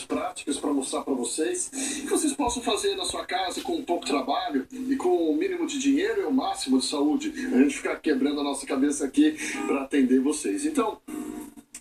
práticas para mostrar para vocês que vocês possam fazer na sua casa com pouco trabalho e com o mínimo de dinheiro e o máximo de saúde. A gente fica quebrando a nossa cabeça aqui para atender vocês. Então,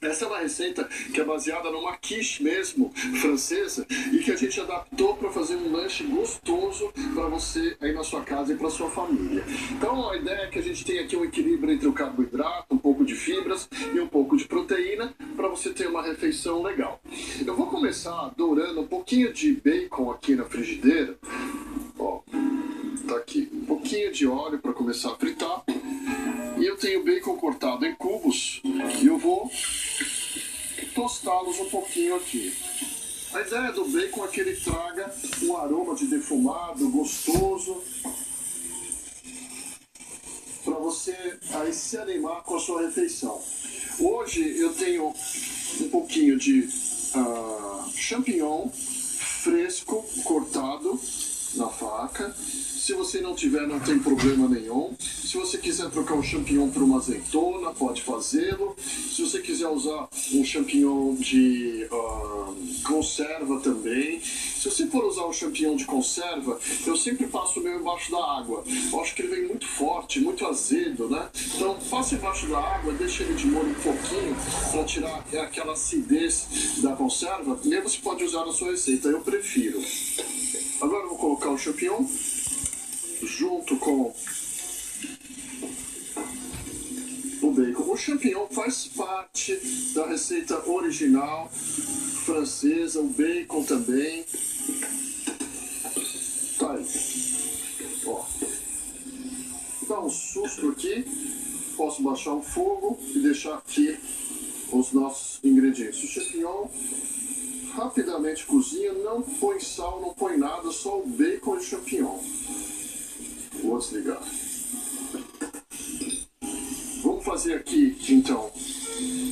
essa é uma receita que é baseada numa quiche mesmo, francesa, e que a gente adaptou para fazer um lanche gostoso para você aí na sua casa e para sua família. Então a ideia é que a gente tenha aqui um equilíbrio entre o carboidrato, um pouco de fibras e um pouco de proteína para você ter uma refeição legal. Eu vou começar dourando um pouquinho de bacon aqui na frigideira. Ó, tá aqui. Um pouquinho de óleo para começar a fritar. E eu tenho bacon cortado em cubos e eu vou tostá-los um pouquinho aqui. A ideia do bacon é que ele traga um aroma de defumado gostoso para você aí se animar com a sua refeição. Hoje eu tenho um pouquinho de champignon fresco cortado na faca. Se você não tiver, não tem problema nenhum. Se você quiser trocar o champignon por uma azeitona, pode fazê-lo. Se você quiser usar um champignon de conserva também. Se você for usar o champignon de conserva, eu sempre passo o meu embaixo da água. Eu acho que ele vem muito forte, muito azedo, né? Então, faça embaixo da água, deixa ele de molho um pouquinho para tirar aquela acidez da conserva. E aí você pode usar na sua receita, eu prefiro. Agora eu vou colocar o champignon junto com o bacon. O champignon faz parte da receita original francesa, o bacon também. Tá aí. Ó. Dá um susto aqui. Posso baixar o fogo e deixar aqui os nossos ingredientes. O champignon rapidamente cozinha, não põe sal, não põe nada, só o bacon e o champignon. Vou desligar. Vamos fazer aqui, então,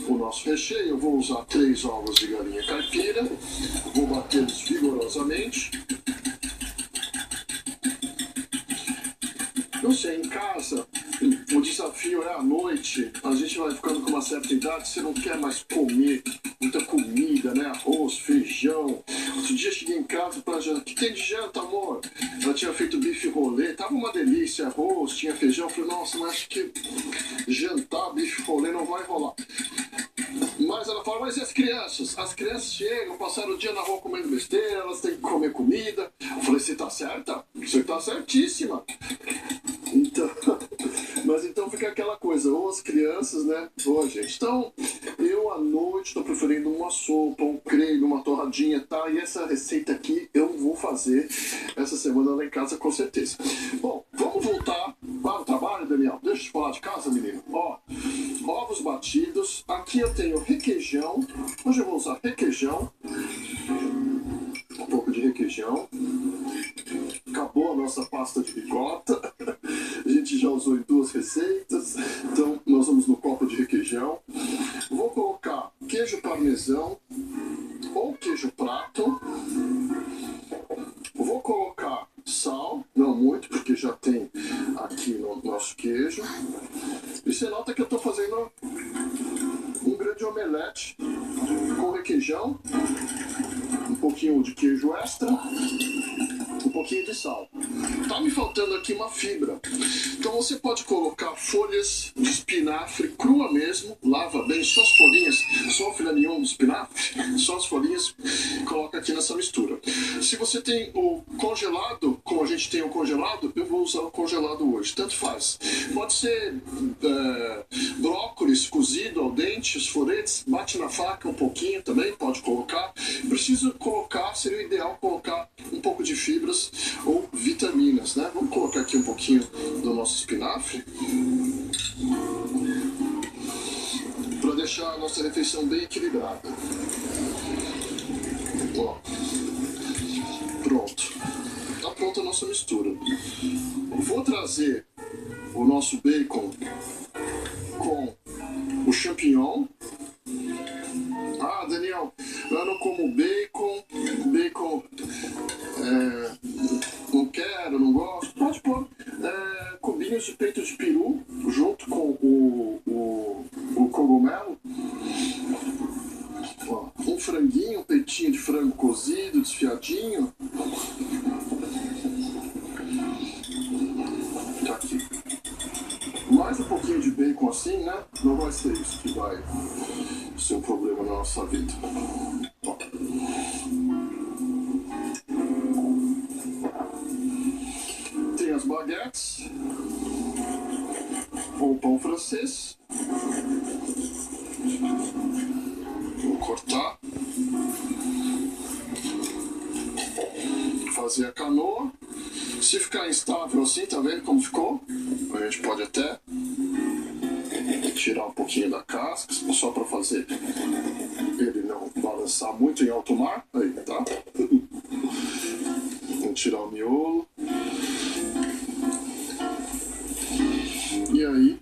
o nosso recheio. Eu vou usar 3 ovos de galinha caipira. Vou batê-los vigorosamente. Não sei, em casa, o desafio é à noite. A gente vai ficando com uma certa idade, você não quer mais comer muita comida, né? Arroz, feijão. Outro dia cheguei em casa para jantar. O que tem de janta, amor? Ela tinha feito bife rolê, tava uma delícia, arroz, tinha feijão. Eu falei, nossa, mas acho que jantar bife rolê não vai rolar. Mas ela fala, mas e as crianças? As crianças chegam, passaram o dia na rua comendo besteira, elas têm que comer comida. Eu falei, você tá certa? Você tá certíssima. Então, mas então fica aquela coisa, ou as crianças, né, ou a gente. Então, eu à noite estou preferindo uma sopa, um creme, uma torradinha, tá? E essa receita aqui eu vou fazer essa semana lá em casa com certeza. Bom, vamos voltar para o trabalho, Daniel. Deixa eu te falar de casa, menino. Ó, ovos batidos. Aqui eu tenho requeijão. Hoje eu vou usar requeijão. Um pouco de requeijão. Acabou a nossa pasta de ricota. A gente já usou em 2 receitas. Então nós vamos no copo de requeijão. Vou colocar queijo parmesão ou queijo prato. Vou colocar sal, não muito, porque já tem aqui no nosso queijo. E você nota que eu estou fazendo um grande omelete com requeijão, um pouquinho de queijo extra, um pouquinho de sal. Tá me faltando aqui uma fibra. Então você pode colocar folhas de espinafre crua mesmo, lava bem só as folhinhas, só o filé mignon do espinafre, só as folhinhas, coloca aqui nessa mistura. Se você tem o congelado, como a gente tem o congelado, eu vou usar o congelado hoje, tanto faz. Pode ser brócolis cozido ao dente, os floretes, bate na faca um pouquinho também, pode colocar. Preciso colocar, seria o ideal colocar um pouco de fibras ou vitaminas, né? Vamos colocar aqui um pouquinho do nosso espinafre para deixar a nossa refeição bem equilibrada. Ó, pronto. Tá pronta a nossa mistura. Vou trazer o nosso bacon com o champignon. Ah, Daniel, eu não como bacon. Não quero, não gosto. Pode pôr cubinhos de peito de peru junto com o cogumelo. Ó, um franguinho, um peitinho de frango frango cozido, desfiadinho. Tá aqui. Mais um pouquinho de bacon assim, né? Não vai ser isso que vai ser um problema na nossa vida. Ó. Tem as baguetes. Ou pão francês. Vou cortar. Fazer a canoa. Se ficar instável assim, tá vendo como ficou? A gente pode até tirar um pouquinho da casca, só para fazer ele não balançar muito em alto mar. Aí, tá? Vamos tirar o miolo. E aí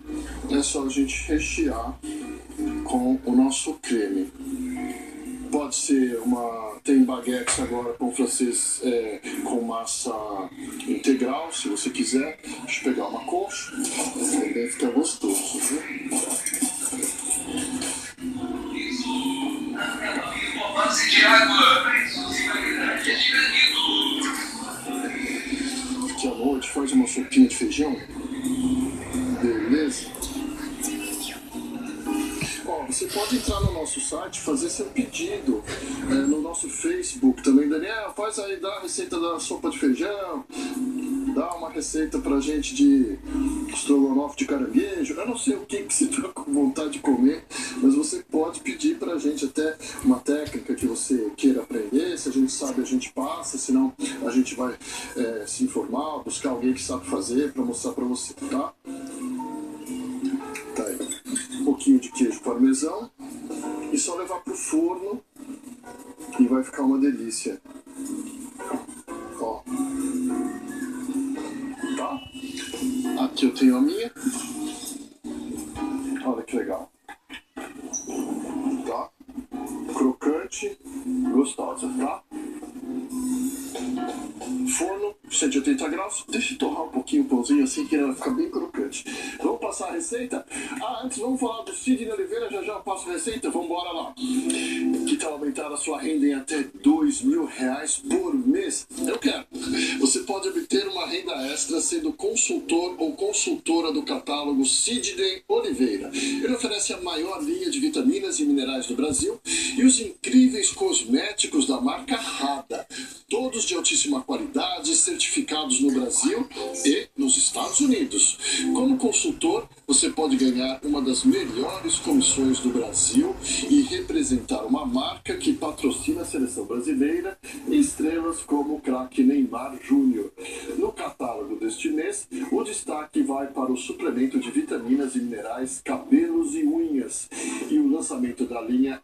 é só a gente rechear com o nosso creme. Pode ser uma... Tem baguetes agora com francês com massa integral, se você quiser. Deixa eu pegar uma concha. Também fica gostoso, viu? Aqui à noite faz uma sopinha de feijão. Beleza? Você pode entrar no nosso site, fazer seu pedido no nosso Facebook também. Daniel, faz aí, dá a receita da sopa de feijão, dá uma receita pra gente de estrogonofe de caranguejo. Eu não sei o que você tá com vontade de comer, mas você pode pedir pra gente até uma técnica que você queira aprender. Se a gente sabe, a gente passa, senão a gente vai se informar, buscar alguém que sabe fazer pra mostrar pra você, tá? Tá aí. Um pouquinho de queijo parmesão e só levar pro forno e vai ficar uma delícia. Ó. Tá? Aqui eu tenho a minha. Olha que legal. Tá? Crocante, gostosa, tá? Forno, 180 graus. Deixa eu torrar um pouquinho o pãozinho assim que ele vai ficar bem crocante. Vamos passar a receita? Antes vamos falar do Sidney Oliveira, já passo a receita, vamos embora lá. Que tal aumentar a sua renda em até R$2.000 por mês? Eu quero. Você pode obter uma renda extra sendo consultor ou consultora do catálogo Sidney Oliveira. Ele oferece a maior linha de vitaminas e minerais do Brasil e os incríveis cosméticos da marca Rada. Todos de altíssima qualidade, certificados no Brasil e nos Estados Unidos. Como consultor, você pode ganhar uma das melhores comissões do Brasil e representar uma marca que patrocina a seleção brasileira e estrelas como o craque Neymar Júnior. No catálogo deste mês, o destaque vai para o suplemento de vitaminas e minerais, cabelos e unhas e o lançamento da linha